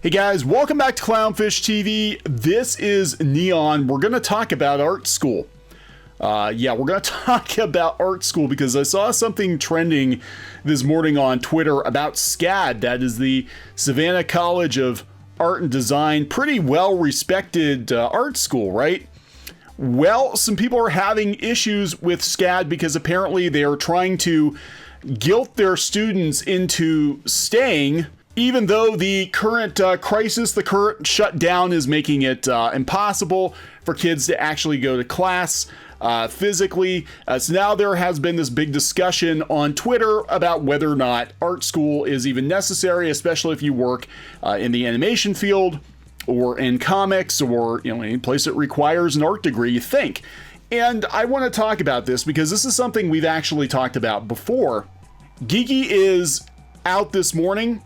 Hey guys, welcome back to Clownfish TV. This is Kneon. We're going to talk about art school. We're going to talk about art school because I saw something trending this morning on Twitter about SCAD. That is the Savannah College of Art and Design. Pretty well-respected art school, right? Well, some people are having issues with SCAD because apparently they are trying to guilt their students into staying, even though the current crisis, the current shutdown is making it impossible for kids to actually go to class physically. So now there has been this big discussion on Twitter about whether or not art school is even necessary, especially if you work in the animation field or in comics or any place that requires an art degree, you think. And I want to talk about this because this is something we've actually talked about before. Geeky is out this morning.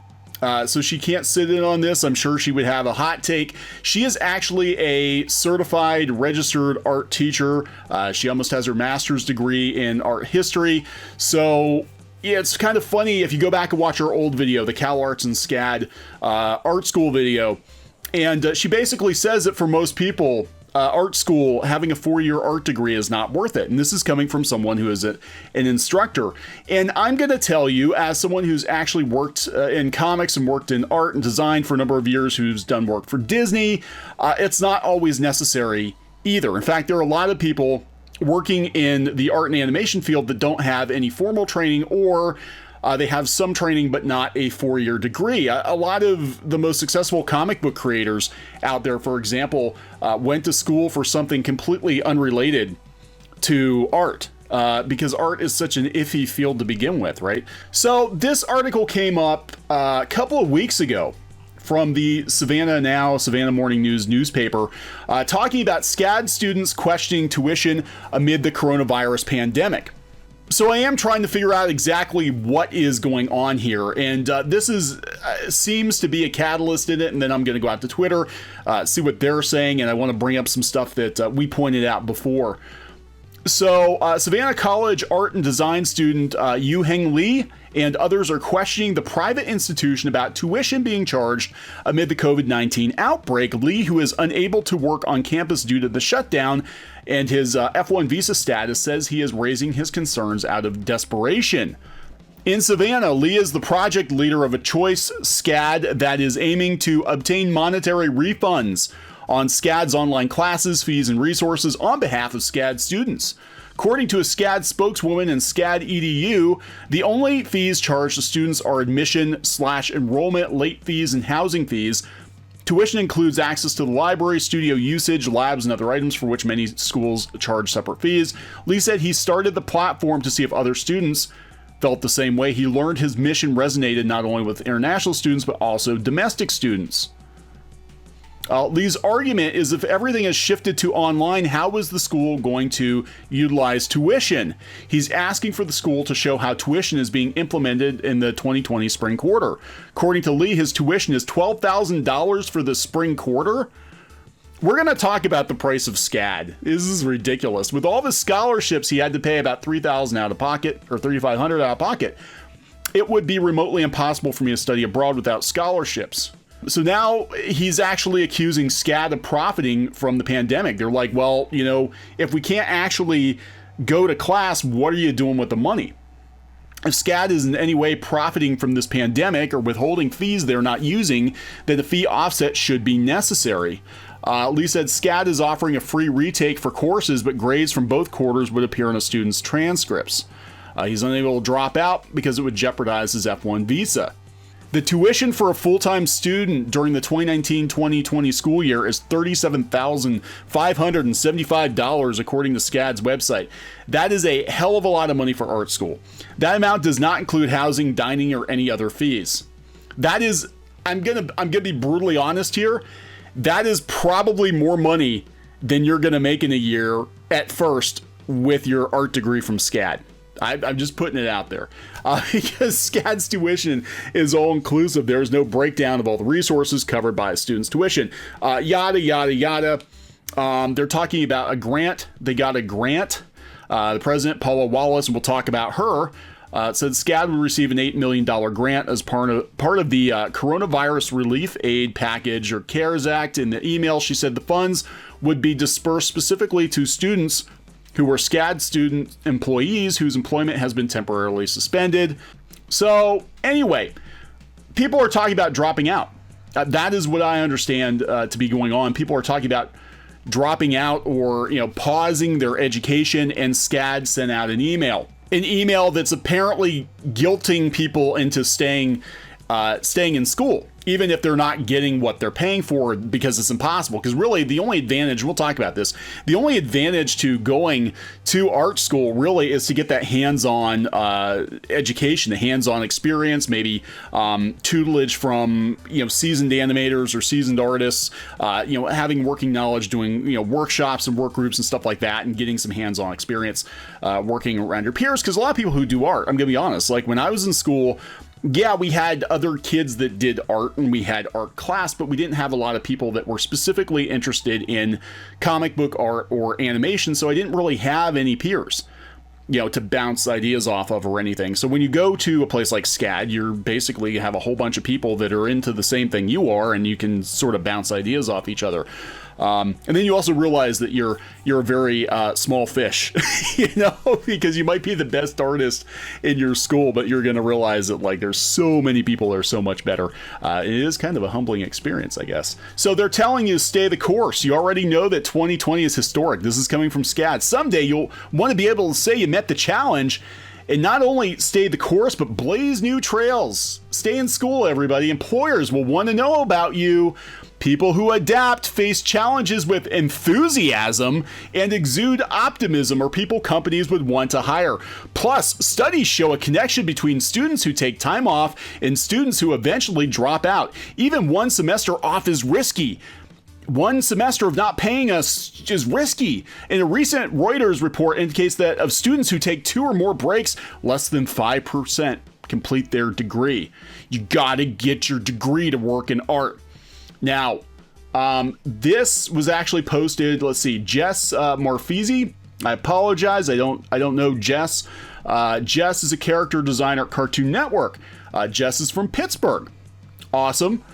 So she can't sit in on this. I'm sure she would have a hot take. She is actually a certified registered art teacher. She almost has her master's degree in art history. So yeah, it's kind of funny if you go back and watch her old video, the Cal Arts and SCAD art school video. And she basically says that for most people, art school, having a 4-year art degree is not worth it. And this is coming from someone who is an instructor. And I'm going to tell you, as someone who's actually worked in comics and worked in art and design for a number of years, who's done work for Disney, it's not always necessary either. In fact, there are a lot of people working in the art and animation field that don't have any formal training, or they have some training, but not a 4-year degree. A lot of the most successful comic book creators out there, for example, went to school for something completely unrelated to art, because art is such an iffy field to begin with, right? So this article came up a couple of weeks ago from the Savannah Morning News newspaper, talking about SCAD students questioning tuition amid the coronavirus pandemic. So I am trying to figure out exactly what is going on here, and this seems to be a catalyst in it, and then I'm going to go out to Twitter, see what they're saying, and I want to bring up some stuff that we pointed out before. So Savannah College art and design student Yu Heng Lee and others are questioning the private institution about tuition being charged amid the COVID-19 outbreak. Lee, who is unable to work on campus due to the shutdown and his F1 visa status, says he is raising his concerns out of desperation. In Savannah, Lee is the project leader of a choice SCAD that is aiming to obtain monetary refunds on SCAD's online classes, fees, and resources on behalf of SCAD students. According to a SCAD spokeswoman in SCAD EDU, the only fees charged to students are admission/enrollment, late fees, and housing fees. Tuition includes access to the library, studio usage, labs, and other items for which many schools charge separate fees. Lee said he started the platform to see if other students felt the same way. He learned his mission resonated not only with international students, but also domestic students. Lee's argument is if everything has shifted to online, how is the school going to utilize tuition? He's asking for the school to show how tuition is being implemented in the 2020 spring quarter. According to Lee, his tuition is $12,000 for the spring quarter. We're going to talk about the price of SCAD. This is ridiculous. With all the scholarships, he had to pay about $3,000 out of pocket, or $3,500 out of pocket. It would be remotely impossible for me to study abroad without scholarships. So now he's actually accusing SCAD of profiting from the pandemic. They're like, well, if we can't actually go to class, what are you doing with the money? If SCAD is in any way profiting from this pandemic or withholding fees they're not using, then the fee offset should be necessary. Lee said SCAD is offering a free retake for courses, but grades from both quarters would appear in a student's transcripts. He's unable to drop out because it would jeopardize his F1 visa. The tuition for a full-time student during the 2019-2020 school year is $37,575 according to SCAD's website. That is a hell of a lot of money for art school. That amount does not include housing, dining, or any other fees. That is, I'm gonna be brutally honest here, that is probably more money than you're gonna make in a year at first with your art degree from SCAD. I'm just putting it out there because SCAD's tuition is all inclusive. There's no breakdown of all the resources covered by a student's tuition. Yada, yada, yada. They're talking about a grant. They got a grant. The president, Paula Wallace, and we'll talk about her, It said SCAD would receive an $8 million grant as part of the Coronavirus Relief Aid Package, or CARES Act. In the email, she said the funds would be dispersed specifically to students who were SCAD student employees whose employment has been temporarily suspended. So anyway, people are talking about dropping out. That is what I understand to be going on. People are talking about dropping out, or pausing their education, and SCAD sent out an email that's apparently guilting people into staying in school, even if they're not getting what they're paying for, because it's impossible. Because really, the only advantage, we'll talk about this, the only advantage to going to art school really is to get that hands-on education, the hands-on experience, maybe tutelage from seasoned animators or seasoned artists, having working knowledge, doing workshops and work groups and stuff like that, and getting some hands-on experience working around your peers. Because a lot of people who do art, I'm gonna be honest, like when I was in school, yeah, we had other kids that did art and we had art class, but we didn't have a lot of people that were specifically interested in comic book art or animation. So I didn't really have any peers, to bounce ideas off of or anything. So when you go to a place like SCAD, you're basically have a whole bunch of people that are into the same thing you are, and you can sort of bounce ideas off each other. And then you also realize that you're a very small fish, because you might be the best artist in your school, but you're going to realize that there's so many people that are so much better. It is kind of a humbling experience, I guess. So they're telling you to stay the course. You already know that 2020 is historic. This is coming from SCAD. Someday you'll want to be able to say you met the challenge, and not only stay the course, but blaze new trails. Stay in school, everybody. Employers will want to know about you. People who adapt, face challenges with enthusiasm, and exude optimism are people companies would want to hire. Plus, studies show a connection between students who take time off and students who eventually drop out. Even one semester off is risky. One semester of not paying us is risky. And a recent Reuters report indicates that of students who take 2 or more breaks, less than 5% complete their degree. You gotta get your degree to work in art. Now, this was actually posted, let's see, Jess Marfisi. I apologize, I don't know Jess. Jess is a character designer at Cartoon Network. Jess is from Pittsburgh. Awesome.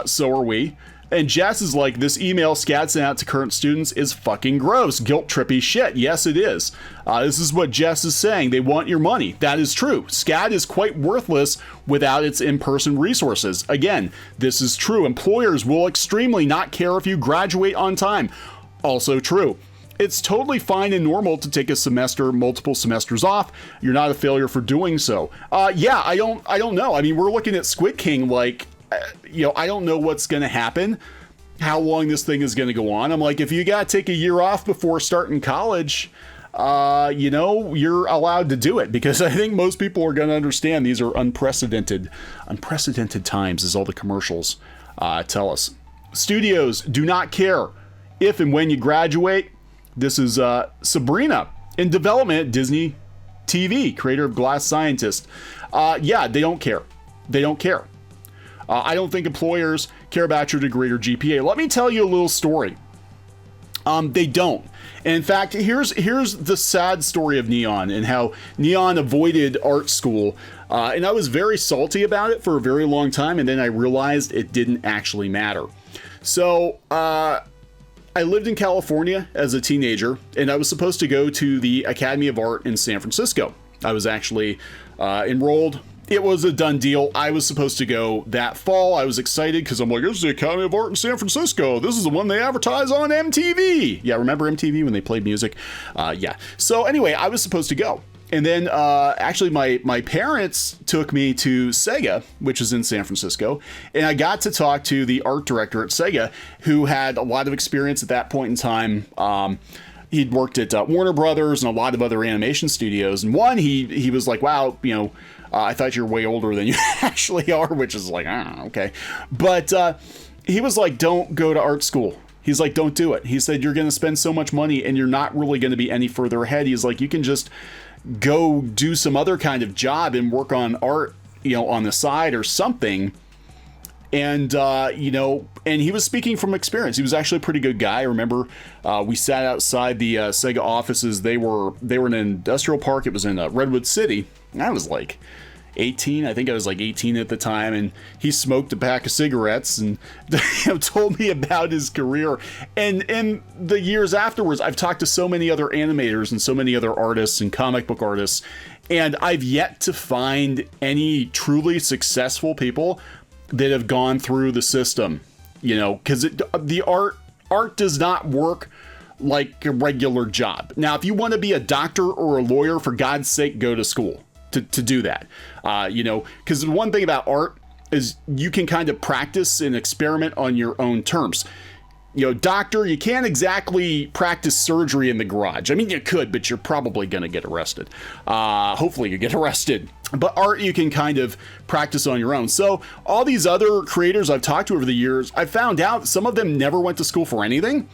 So are we. And Jess is like, this email SCAD sent out to current students is fucking gross. Guilt trippy shit. Yes, it is. This is what Jess is saying. They want your money. That is true. SCAD is quite worthless without its in-person resources. Again, this is true. Employers will extremely not care if you graduate on time. Also true. It's totally fine and normal to take a semester, multiple semesters off. You're not a failure for doing so. Yeah, I don't know. I mean, we're looking at Squid King like, I don't know what's going to happen, how long this thing is going to go on. I'm like, if you got to take a year off before starting college, you're allowed to do it, because I think most people are going to understand these are unprecedented times, as all the commercials tell us. Studios do not care if and when you graduate. This is Sabrina in development at Disney TV, creator of Glass Scientist. Yeah, they don't care. They don't care. I don't think employers care about your degree or GPA. Let me tell you a little story. They don't. And in fact, here's the sad story of Kneon and how Kneon avoided art school. And I was very salty about it for a very long time, and then I realized it didn't actually matter. So I lived in California as a teenager, and I was supposed to go to the Academy of Art in San Francisco. I was actually enrolled. It was a done deal. I was supposed to go that fall. I was excited because I'm like, this is the Academy of Art in San Francisco. This is the one they advertise on MTV. Yeah, remember MTV when they played music? Yeah. So anyway, I was supposed to go. And then actually my parents took me to Sega, which is in San Francisco. And I got to talk to the art director at Sega, who had a lot of experience at that point in time. He'd worked at Warner Brothers and a lot of other animation studios. And he was like, wow, I thought you were way older than you actually are, which is like, okay. But he was like, don't go to art school. He's like, don't do it. He said, you're going to spend so much money and you're not really going to be any further ahead. He's like, you can just go do some other kind of job and work on art, on the side or something. And, you know, and he was speaking from experience. He was actually a pretty good guy. I remember we sat outside the Sega offices. They were in an industrial park. It was in Redwood City. And I was like 18. I think I was like 18 at the time. And he smoked a pack of cigarettes and you know, told me about his career. And in the years afterwards, I've talked to so many other animators and so many other artists and comic book artists. And I've yet to find any truly successful people that have gone through the system, you know, because the art does not work like a regular job. Now, if you want to be a doctor or a lawyer, for God's sake, go to school to do that. You know, because the one thing about art is you can kind of practice and experiment on your own terms. You know, doctor, you can't exactly practice surgery in the garage. I mean, you could, but you're probably going to get arrested. Hopefully you get arrested. But art, you can kind of practice on your own. So all these other creators I've talked to over the years, I found out some of them never went to school for anything.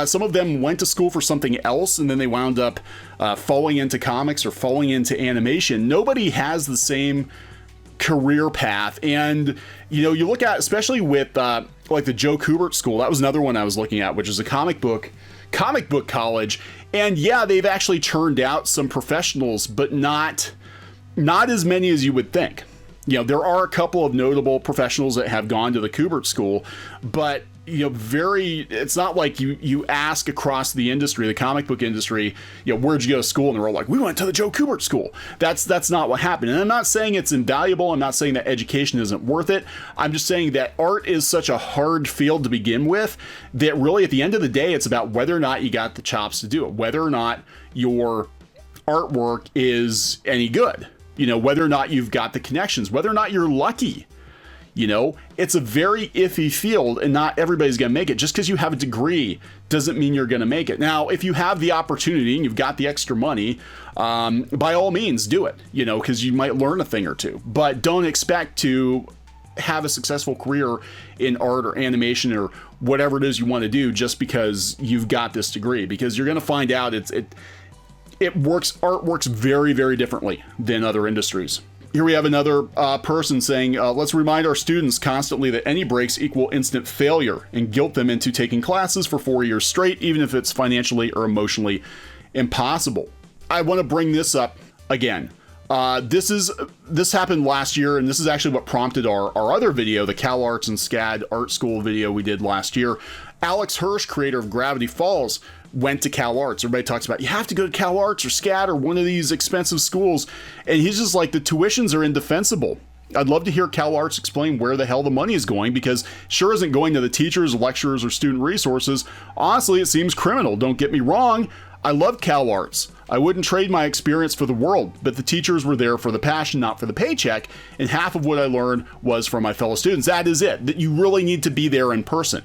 Some of them went to school for something else, and then they wound up falling into comics or falling into animation. Nobody has the same career path. And, you know, you look at, especially with like the Joe Kubert School, that was another one I was looking at, which is a comic book college. And yeah, they've actually churned out some professionals, but not as many as you would think. You know, there are a couple of notable professionals that have gone to the Kubert School, but you know, it's not like you ask across the industry, the comic book industry, you know, where'd you go to school? And they're all like, we went to the Joe Kubert School. That's not what happened. And I'm not saying it's invaluable. I'm not saying that education isn't worth it. I'm just saying that art is such a hard field to begin with that really at the end of the day, it's about whether or not you got the chops to do it, whether or not your artwork is any good, you know, whether or not you've got the connections, whether or not you're lucky. You know, it's a very iffy field and not everybody's going to make it. Just because you have a degree doesn't mean you're going to make it. Now, if you have the opportunity and you've got the extra money, by all means do it, you know, because you might learn a thing or two. But don't expect to have a successful career in art or animation or whatever it is you want to do just because you've got this degree, because you're going to find out art works very, very differently than other industries. Here we have another person saying, let's remind our students constantly that any breaks equal instant failure and guilt them into taking classes for 4 years straight, even if it's financially or emotionally impossible. I want to bring this up again. This happened last year, and this is actually what prompted our other video, the Cal Arts and SCAD Art School video we did last year. Alex Hirsch, creator of Gravity Falls, went to Cal Arts. Everybody talks about, you have to go to Cal Arts or SCAD or one of these expensive schools. And he's just like, the tuitions are indefensible. I'd love to hear Cal Arts explain where the hell the money is going, because sure isn't going to the teachers, lecturers, or student resources. Honestly, it seems criminal. Don't get me wrong. I love Cal Arts. I wouldn't trade my experience for the world, but the teachers were there for the passion, not for the paycheck. And half of what I learned was from my fellow students. That is it. That you really need to be there in person.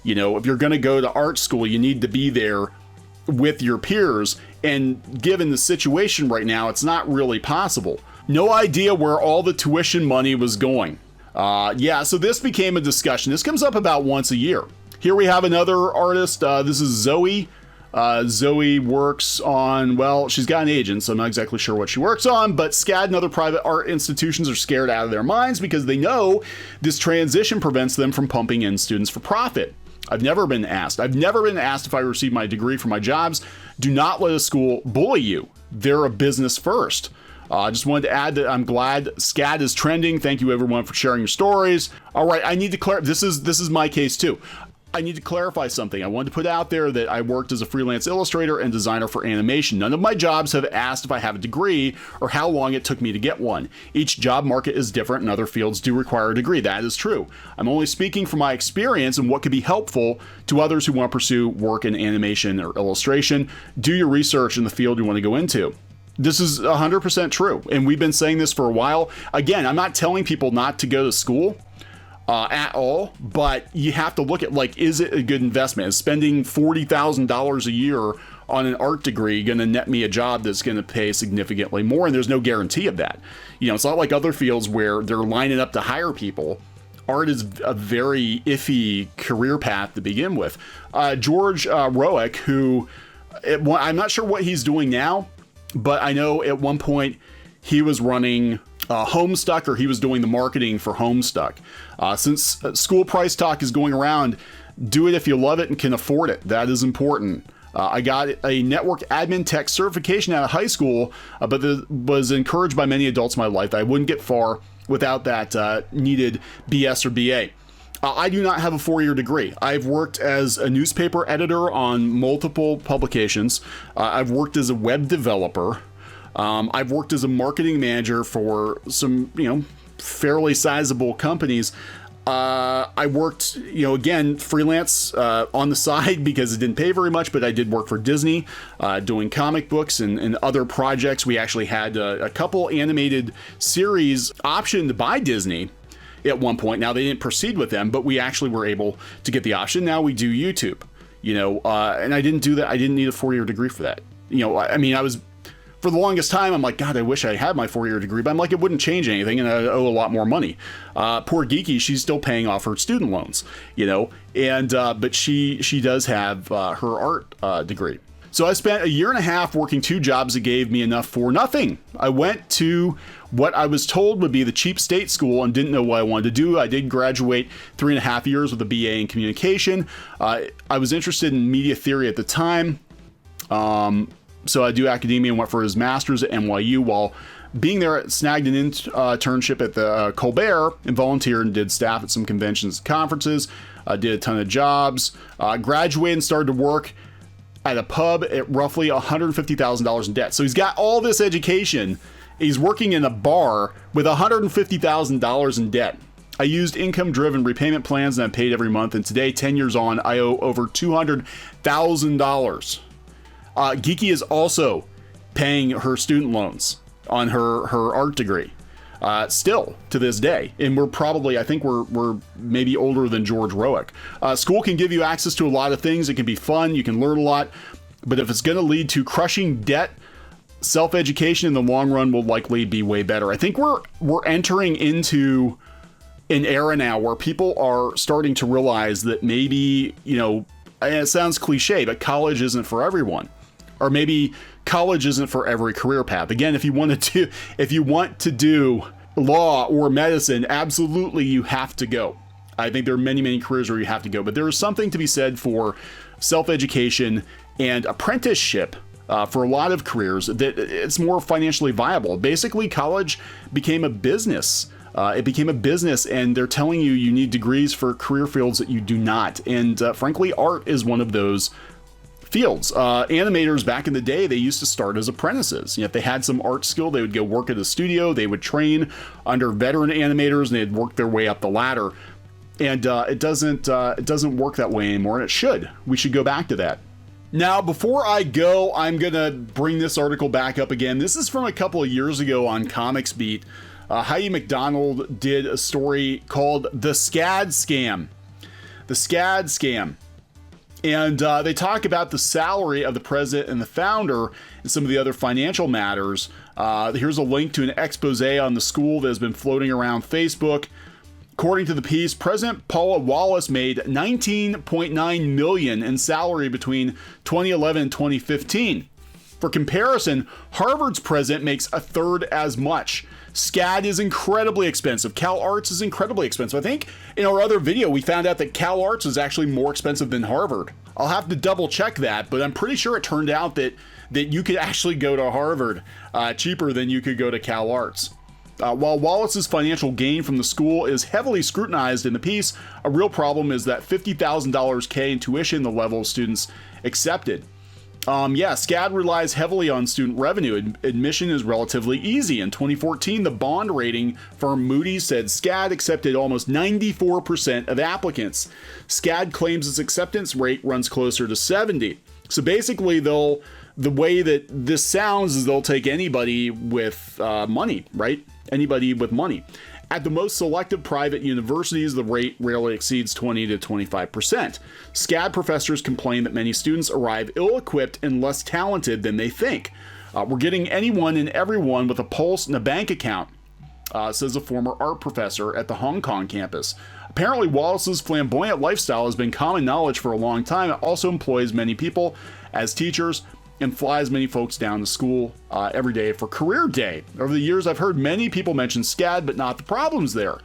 You know, if you're going to go to art school, you need to be there with your peers. And given the situation right now, it's not really possible. No idea where all the tuition money was going. Yeah, so this became a discussion. This comes up about once a year. Here we have another artist. This is Zoe. Zoe works on, well, she's got an agent, so I'm not exactly sure what she works on, but SCAD and other private art institutions are scared out of their minds because they know this transition prevents them from pumping in students for profit. I've never been asked if I received my degree for my jobs. Do not let a school bully you. They're a business first. I just wanted to add that I'm glad SCAD is trending. Thank you everyone for sharing your stories. All right, I need to clarify. This is my case too. I need to clarify something. I wanted to put out there that I worked as a freelance illustrator and designer for animation. None of my jobs have asked if I have a degree or how long it took me to get one. Each job market is different and other fields do require a degree. That is true. I'm only speaking from my experience and what could be helpful to others who want to pursue work in animation or illustration. Do your research in the field you want to go into. This is 100% true. And we've been saying this for a while. Again, I'm not telling people not to go to school. At all, but you have to look at, like, is it a good investment? Is spending $40,000 a year on an art degree going to net me a job that's going to pay significantly more? And there's no guarantee of that. You know, it's not like other fields where they're lining up to hire people. Art is a very iffy career path to begin with. George Roick, who I'm not sure what he's doing now, but I know at one point he was running Homestuck, or he was doing the marketing for Homestuck. Since school price talk is going around, do it if you love it and can afford it. That is important. I got a network admin tech certification out of high school, but was encouraged by many adults in my life that I wouldn't get far without that needed BS or BA. I do not have a 4-year degree. I've worked as a newspaper editor on multiple publications. I've worked as a web developer. I've worked as a marketing manager for some, fairly sizable companies. I worked, again, freelance on the side because it didn't pay very much, but I did work for Disney doing comic books and other projects. We actually had a couple animated series optioned by Disney at one point. Now, they didn't proceed with them, but we actually were able to get the option. Now we do YouTube, and I didn't do that. I didn't need a 4-year degree for that. I was... For the longest time, I'm like, God, I wish I had my 4-year degree, but I'm like, it wouldn't change anything, and I owe a lot more money. Poor Geeky, she's still paying off her student loans, but she does have her art degree. So I spent a year and a half working 2 jobs that gave me enough for nothing. I went to what I was told would be the cheap state school and didn't know what I wanted to do. I did graduate 3.5 years with a BA in communication. I was interested in media theory at the time. So I do academia and went for his master's at NYU. While being there, snagged an internship at the Colbert and volunteered and did staff at some conventions and conferences. Did a ton of jobs. Graduated and started to work at a pub at roughly $150,000 in debt. So he's got all this education. He's working in a bar with $150,000 in debt. I used income-driven repayment plans and I paid every month. And today, 10 years on, I owe over $200,000. Geeky is also paying her student loans on her art degree, still to this day. And I think we're maybe older than George Roick. School can give you access to a lot of things. It can be fun. You can learn a lot. But if it's going to lead to crushing debt, self-education in the long run will likely be way better. I think we're entering into an era now where people are starting to realize that maybe, it sounds cliche, but college isn't for everyone. Or maybe college isn't for every career path. Again, if you want to do law or medicine, absolutely you have to go. I think there are many, many careers where you have to go, but there is something to be said for self-education and apprenticeship for a lot of careers that it's more financially viable. Basically, college became a business. It became a business, and they're telling you need degrees for career fields that you do not. And frankly, art is one of those fields. Animators back in the day, they used to start as apprentices. If they had some art skill, they would go work at a studio, they would train under veteran animators, and they'd work their way up the ladder. And it doesn't work that way anymore, and it should. We should go back to that. Now, before I go, I'm gonna bring this article back up again. This is from a couple of years ago on Comics Beat. Heidi McDonald did a story called The SCAD Scam. The SCAD Scam. And they talk about the salary of the president and the founder and some of the other financial matters. Here's a link to an expose on the school that has been floating around Facebook. According to the piece, President Paula Wallace made $19.9 million in salary between 2011 and 2015. For comparison, Harvard's president makes a third as much. SCAD is incredibly expensive. Cal Arts is incredibly expensive. I think in our other video, we found out that Cal Arts is actually more expensive than Harvard. I'll have to double check that, but I'm pretty sure it turned out that you could actually go to Harvard cheaper than you could go to Cal Arts. While Wallace's financial gain from the school is heavily scrutinized in the piece, a real problem is that $50,000 K in tuition, the level of students accepted. SCAD relies heavily on student revenue. Admission is relatively easy. In 2014, the bond rating firm Moody's said SCAD accepted almost 94% of applicants. SCAD claims its acceptance rate runs closer to 70%. So basically, the way that this sounds is they'll take anybody with money, right? Anybody with money. At the most selective private universities, the rate rarely exceeds 20 to 25%. SCAD professors complain that many students arrive ill-equipped and less talented than they think. We're getting anyone and everyone with a pulse and a bank account, says a former art professor at the Hong Kong campus. Apparently, Wallace's flamboyant lifestyle has been common knowledge for a long time. It also employs many people as teachers and fly as many folks down to school every day for career day. Over the years, I've heard many people mention SCAD, but not the problems there.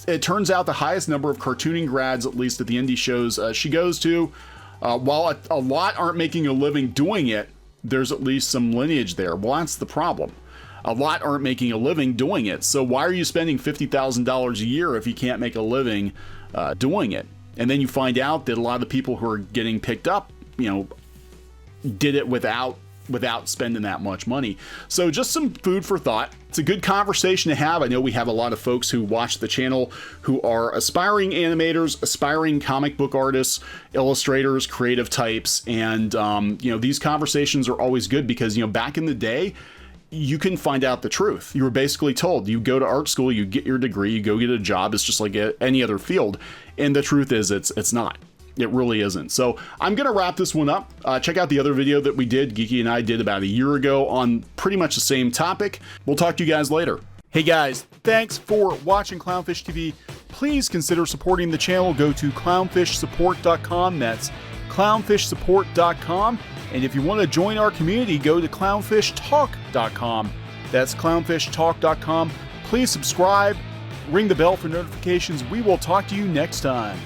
It turns out the highest number of cartooning grads, at least at the indie shows she goes to, while a lot aren't making a living doing it, there's at least some lineage there. Well, that's the problem. A lot aren't making a living doing it. So why are you spending $50,000 a year if you can't make a living doing it? And then you find out that a lot of the people who are getting picked up, you know, did it without spending that much money. So just some food for thought. It's a good conversation to have. I know we have a lot of folks who watch the channel who are aspiring animators, aspiring comic book artists, illustrators, creative types, and you know, these conversations are always good because, you know, back in the day, you can find out the truth. You were basically told, you go to art school, you get your degree, you go get a job. It's just like any other field. And the truth is it's not. It really isn't. So I'm going to wrap this one up. Check out the other video that we did, Geeky and I did about a year ago on pretty much the same topic. We'll talk to you guys later. Hey guys, thanks for watching Clownfish TV. Please consider supporting the channel. Go to clownfishsupport.com. That's clownfishsupport.com. And if you want to join our community, go to clownfishtalk.com. That's clownfishtalk.com. Please subscribe, ring the bell for notifications. We will talk to you next time.